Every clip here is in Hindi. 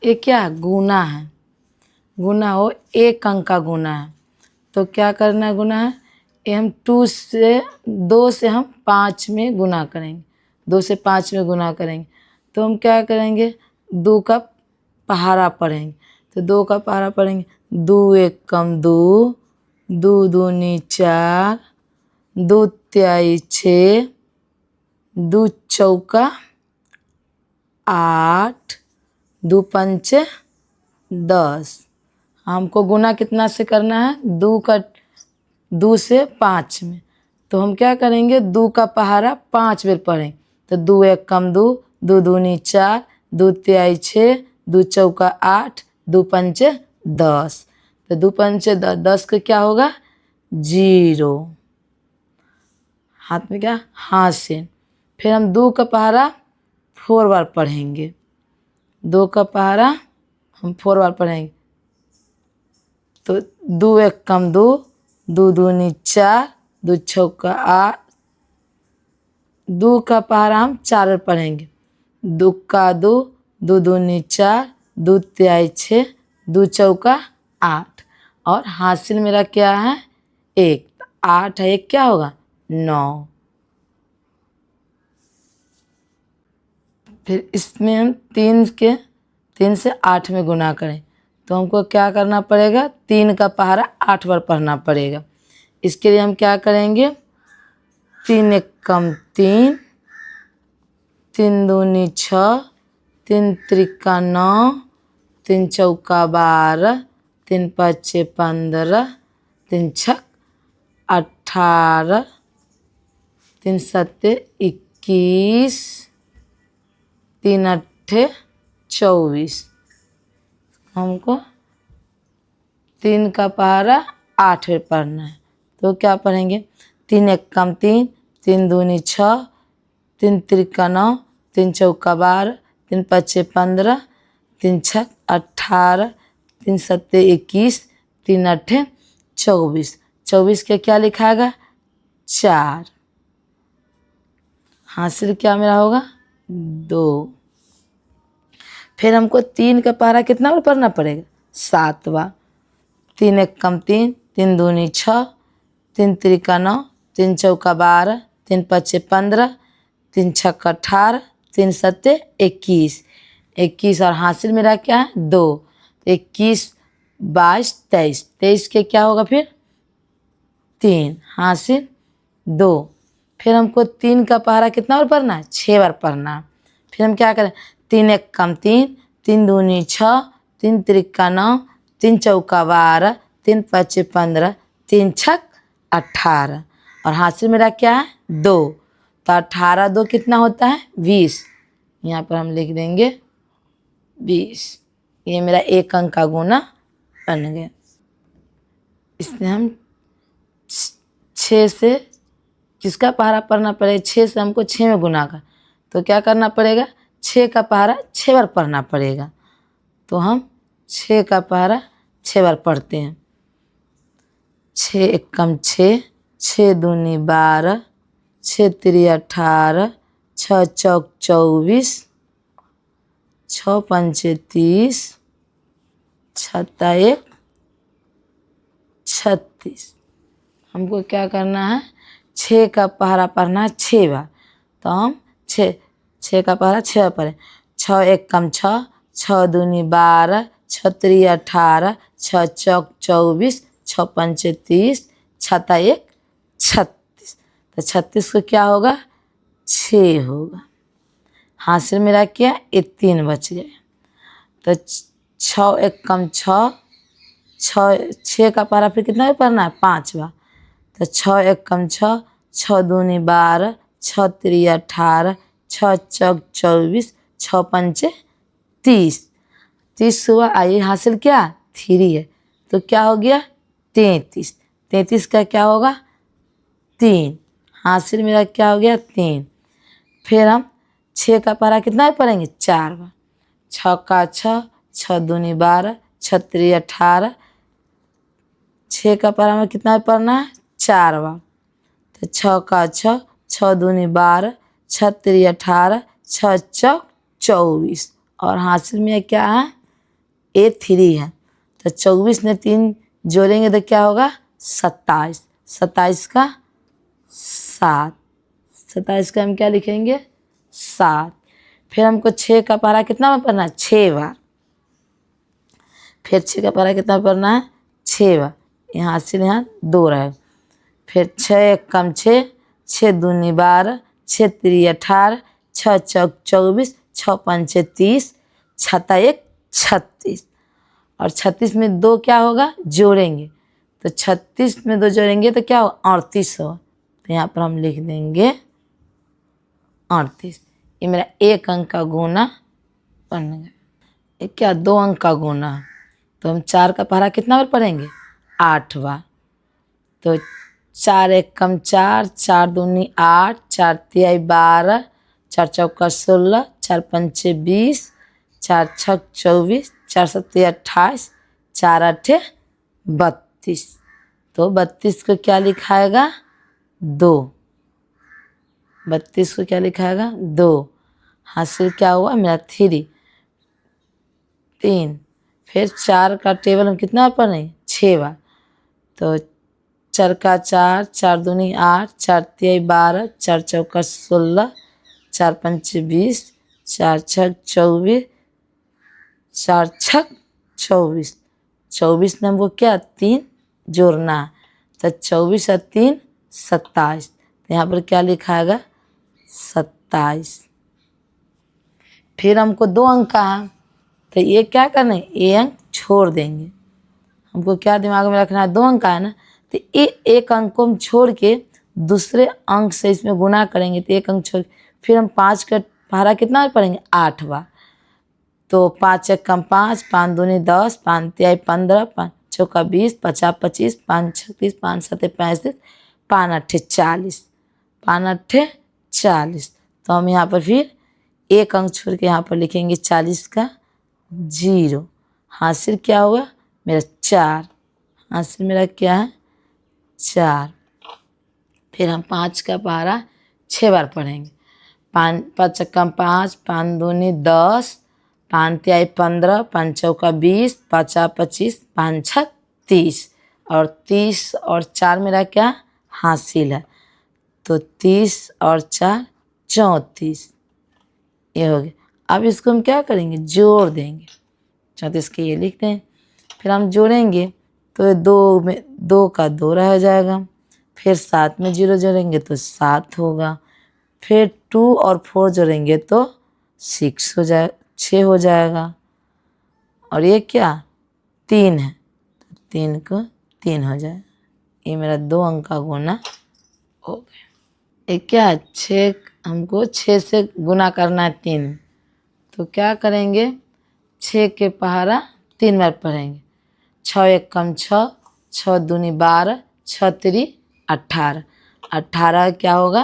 ये क्या गुना है, गुना हो, एक अंक का गुना है। तो क्या करना है गुना है, ये हम 2 से हम 5 में गुना करेंगे, 2 से 5 में गुना करेंगे। तो हम क्या करेंगे, 2 का पहाड़ा पढ़ेंगे। तो 2 का पहाड़ा पढ़ेंगे, 2 एक कम 2, 2 दूनी 4, 2 त्याई 6, 2 चौका 8, 2 पंचे 10। हमको गुना कितना से करना है, 2 से 5 में। तो हम क्या करेंगे, 2 का पहाड़ा 5 बार पढ़ेंगे। तो 2 एक कम 2, 2 दूनी 4, 2 त्याई 6, 2 चौका 8, 2 पंचे 10। तो 2 पंचे 10 का क्या होगा, 0। हाथ में क्या, हाथ से। फिर हम 2 का पहाड़ा 4 बार पढ़ेंगे, 2 का पहाड़ा हम 4 बार पढ़ेंगे। तो 2 एक कम 2, 2 दूनी 4, 2 चौका 8, 2 का पहाड़ा हम 4 बार पढ़ेंगे। 2 का 2, 2 दूनी 4, 2 त्याई 6, 2 चौका 8। और हासिल मेरा क्या है, 1। 8 है 1 क्या होगा, 9। फिर इसमें हम 3 से 8 में गुना करें। तो हमको क्या करना पड़ेगा, 3 का पहाड़ा 8 बार पढ़ना पड़ेगा। इसके लिए हम क्या करेंगे, 3 एक कम 3, 3 दूनी 6, 3 त्रिका 9, 3 चौका 12, 3 पचे 15, 3 छक 18, 3 सत्ते 21, 3 अट्ठे 24। हमको 3 का पहाड़ा 8 बार पढ़ना है। तो क्या पढ़ेंगे, 3 एक कम 3, 3 दूनी 6, 3 त्रिका 9, 3 चौका 12, 3 पचे 15, 3 छक 18, 3 सत्ते 21, 3 अट्ठे 24। 24 के क्या लिखाएगा, 4। हासिल क्या मेरा होगा, 2। फिर हमको 3 का पहाड़ा कितना बार पढ़ना पड़ेगा, 7 बार। 3 एक कम 3, 3 दूनी 6, 3 त्रिका 9, 3 चौका 12, 3 पचे 15, 3 छक 18, 3 सत्ते 21। 21 और हासिल मेरा क्या है, 2। 21, 22, 23। 23 के क्या होगा फिर, 3, हासिल 2। फिर हमको 3 का पहाड़ा कितना बार पढ़ना है, 6 बार पढ़ना है। फिर हम क्या करें, 3 एक कम 3, 3 दूनी 6, 3 त्रिका 9, 3 चौका 12, 3 पचे 15, 3 छक 18। और हासिल मेरा क्या है, 2। तो 18 2 कितना होता है, 20। यहाँ पर हम लिख देंगे 20। ये मेरा 1 अंक का गुना बन गया। इसमें हम 6 से किसका पहाड़ा पढ़ना पड़ेगा, 6 से हमको 6 में गुना का। तो क्या करना पड़ेगा, 6 का पहाड़ा 6 बार पढ़ना पड़ेगा। तो हम 6 का पहाड़ा 6 बार पढ़ते हैं। 6 एक कम 6, 6 दूनी 12, 6 तिरी 18, 6 चौक 24, 6 पंचे 30, 6 एक 36। हमको क्या करना है, 6 का पहाड़ा पढ़ना है 6 बार। तो हम 6 का पहाड़ा 6 बार पढ़ें। 6 एक कम 6, 6 दूनी 12, 6 तिरी 18, 6 चौक 24, 6 पंचे 30, 6 एक 36। तो 36 को क्या होगा, 6 होगा। हासिल मेरा क्या, ये 3 बच गए। तो 6 एक कम 6, 6 का पहाड़ा फिर कितना पढ़ना है, 5 बार। तो 6 एक कम 6, 6 दूनी 12, 6 तिरी 18, 6 चौक 24, 6 पंचे 30। 30 हुआ। आइए हासिल क्या, 3 है। तो क्या हो गया, 33। 33 का क्या होगा, 3। हासिल मेरा क्या हो गया, 3। फिर हम 6 का पहाड़ा कितना पढ़ेंगे, 4 बार। 6 का 6, 6 दूनी 12, 6 तिरी 18। 6 का पहाड़ा में कितना पढ़ना है, 4 बार। तो 6 का 6, 6 दूनी 12, 6 तिरी 18, 6 चौक 24। और हासिल में क्या है, A3 है, तो 24 में 3 जोड़ेंगे तो क्या होगा 27, 27 का 7, 27 का हम क्या लिखेंगे 7। फिर हमको 6 का पहाड़ा कितना में पढ़ना है 6 बार, फिर 6 का पहाड़ा कितना पढ़ना है 6 बार, यहाँ से यहाँ 2 रहे, फिर 6 एक कम 6, 6 दूनी 12, 6 तिरी 18, 6 चौक 24, 6 पंचे 30, 6 एक 36, और 36 में 2 क्या होगा जोड़ेंगे, तो 36 में 2 जोड़ेंगे तो क्या होगा 38 होगा, तो यहाँ पर हम लिख देंगे 38। ये मेरा 1 अंक का गुना बन गया। ये क्या 2 अंक का गुना, तो हम 4 का पहाड़ा कितना बार पढ़ेंगे 8 बार, तो 4 एक कम 4, 4 दूनी 8, 4 तिहाई 12, 4 चौका 16, 4 पंचे 20, 4 छक 24, 4 सत्ते 28, 4 आठे 32, तो 32 को क्या लिखाएगा 2, 32 को क्या लिखाएगा 2, हासिल क्या हुआ मेरा 3, फिर 4 का टेबल हम कितना पढ़ेंगे 6 बार, तो 4 का 4, 4 दूनी 8, 4 तिहाई 12, 4 चौका 16, 4 पंचे 20, 4 छक 24, 4 छक 24, 24 में हमको क्या 3 जोड़ना है, तो 24 और 3 27, तो यहाँ पर क्या लिखाएगा 27। फिर हमको 2 अंक का है, तो ये क्या करना है ये अंक छोड़ देंगे, हमको क्या दिमाग में रखना है 2 अंक का है ना, तो ये 1 अंक को हम छोड़ के दूसरे अंक से इसमें गुना करेंगे, तो 1 अंक छोड़, फिर हम 5 का पहाड़ा कितना बार पढ़ेंगे 8 बार, तो 5 एक कम 5, 5 दूनी 10, 5 तिहाई 15, 5 चौका 20, 50 25, 5 36, 5 सत्ते 35, 5 अट्ठे 40, 5 अट्ठे 40, तो हम यहाँ पर फिर 1 अंक छोड़ के यहाँ पर लिखेंगे 40 का 0, हासिल क्या होगा मेरा 4, हासिल मेरा क्या है 4। फिर हम 5 का पहाड़ा 6 बार पढ़ेंगे, 5 कम 5, 5 दूनी 10, 5 तिहाई 15, 5 चौका 20, 50 25, 5 छक 30, और 30 और 4 मेरा क्या हासिल है, तो 30 और 4 34, ये हो गया। अब इसको हम क्या करेंगे जोड़ देंगे, 34 के ये लिखते हैं, फिर हम जोड़ेंगे तो 2 में 2 का 2 रह जाएगा, फिर 7 में 0 जोड़ेंगे तो 7 होगा, फिर 2 और 4 जोड़ेंगे तो 6 हो जाए 6 हो जाएगा, और ये क्या 3 है, तो 3 को 3 हो जाए, ये मेरा 2 अंक का गुना हो गया। ये क्या है 6, हमको 6 से गुना करना है 3, तो क्या करेंगे 6 के पहाड़ा 3 बार पढ़ेंगे, 6 एक कम 6, 6 दूनी 12, 6 तिरी 18, 18 क्या होगा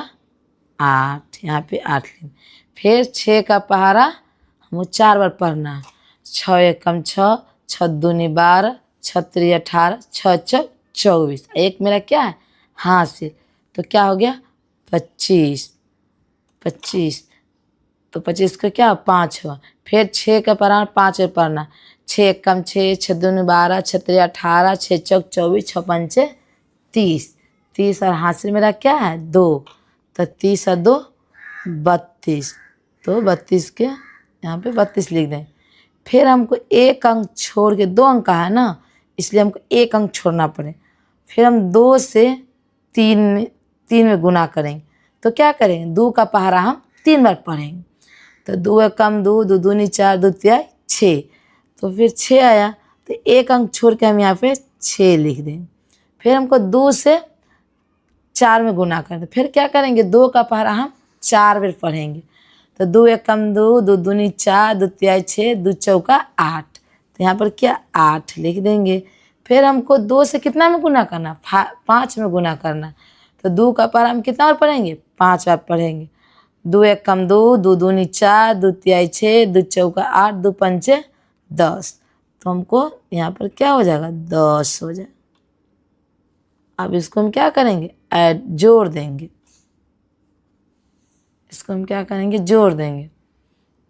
8, यहाँ पे 8 लिखेंगे, फिर 6 का पहाड़ा हमको 4 बार पढ़ना है, 6 एक कम 6, 6 दूनी 12, 6 तिरी 18, 6 चौक 24, एक मेरा क्या है हासिल, तो क्या हो गया 25, 25, तो 25 का क्या 5 हुआ, फिर 6 का पढ़ा 5 में पढ़ना, 6 एक कम 6, 6 दूनी 12, 6 तिरी 18, 6 चौक 24, 6 पंचे 30, 30 और हासिल मेरा क्या है 2, तो 30 और 2 32, तो 32 के यहाँ पे 32 लिख दें। फिर हमको 1 अंक छोड़ के 2 अंक का है ना, इसलिए हमको 1 अंक छोड़ना पड़े, फिर हम 2 से 3 में गुना करेंगे, तो क्या करेंगे 2 का पहाड़ा हम 3 बार पढ़ेंगे, तो 2 एक कम 2, 2 दूनी 4, 2 तिहाई 6, तो फिर 6 आया, तो 1 अंक छोड़ के हम यहाँ पे 6 लिख देंगे, फिर हमको 2 से 4 में गुना करते, फिर क्या करेंगे 2 का पहाड़ा हम 4 बार पढ़ेंगे, तो 2 एक कम 2, 2 दूनी 4, 2 तिहाई 6, 2 चौका 8, तो यहाँ पर क्या 8 लिख देंगे, फिर हमको 2 से कितना में गुना करना 5 में गुना करना, तो 2 का पहाड़ा हम कितना बार पढ़ेंगे 5 बार पढ़ेंगे, 2 एक कम 2, 2 दूनी 4, 2 तिहाई 6, 2 चौका 8, 2 पंचे 10, तो हमको यहाँ पर क्या हो जाएगा 10 हो जाए। अब इसको हम क्या करेंगे ऐड जोड़ देंगे, इसको हम क्या करेंगे जोड़ देंगे,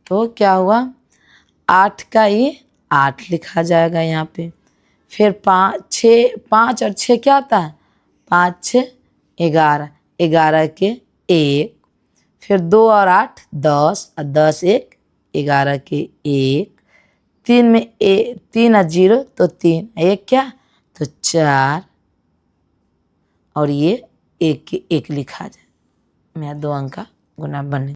तो क्या हुआ 8 का ये 8 लिखा जाएगा यहाँ पे। फिर 5 और 6 क्या होता है, 5 6 11, 11 के 1। फिर 2 और 8 10, और 10 1 11 के 1। 3 में 3 और 0 तो 3, 1 क्या तो 4, और ये 1 के 1 लिखा जाए। मेरा 2 अंक का गुना बने।